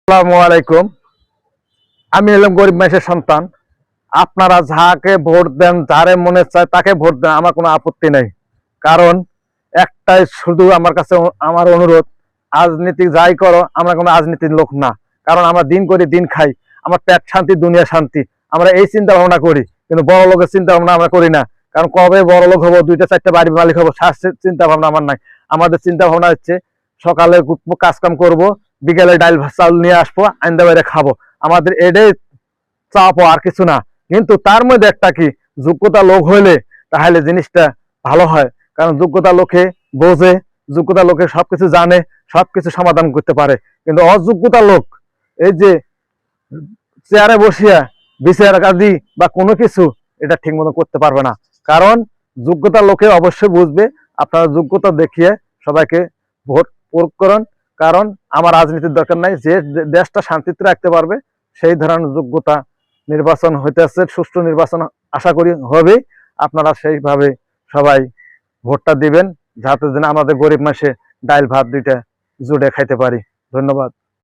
আসসালামু আলাইকুম। আমি হলাম গরিব মানুষের সন্তান। আপনারা যাকে ভোট দেন, যারে মনে চায় তাকে ভোট দেন, আমার কোনো আপত্তি নেই। কারণ একটাই শুধু আমার কাছে আমার অনুরোধ, রাজনীতি যাই করো, আমরা কোনো রাজনীতির লোক না। কারণ আমরা দিন করি দিন খাই, আমার পেট শান্তি দুনিয়া শান্তি, আমরা এই চিন্তা ভাবনা করি। কিন্তু বড় লোকের চিন্তা ভাবনা আমরা করি না। কারণ কবে বড় লোক হবো, দুইটা চারটা বাড়ির মালিক হবো, চিন্তা ভাবনা আমার নাই। আমাদের চিন্তা ভাবনা হচ্ছে সকালে উঠবো, কাজ কাম করবো, বিকেলে ডাল চাল নিয়ে আসবো, আইন্দা বাইরে খাবো। আমাদের এটাই চাপো, আর কিছু না। কিন্তু তার মধ্যে একটা কি, যোগ্যতা লোক হইলে তাহলে জিনিসটা ভালো হয়। কারণ যোগ্যতা লোকে বোঝে, যোগ্যতা লোকে সবকিছু জানে, সবকিছু সমাধান করতে পারে। কিন্তু অযোগ্যতা লোক এই যে চেয়ারে বসিয়া বিচার কাজী বা কোনো কিছু এটা ঠিক মতো করতে পারবে না। কারণ যোগ্যতা লোকে অবশ্যই বুঝবে। আপনারা যোগ্যতা দেখিয়ে সবাইকে ভোট প্রয়োগ করুন। কারণ আমার রাজনীতির দরকার নাই, যে দেশটা শান্তিতে রাখতে পারবে সেই ধরনের যোগ্যতা নির্বাচন হইতেছে। সুষ্ঠু নির্বাচন আশা করি হবে। আপনারা সেইভাবে সবাই ভোটটা দিবেন, যাতে যেন আমাদের গরিব মাসে ডাইল ভাত দুইটা জুড়ে খাইতে পারি। ধন্যবাদ।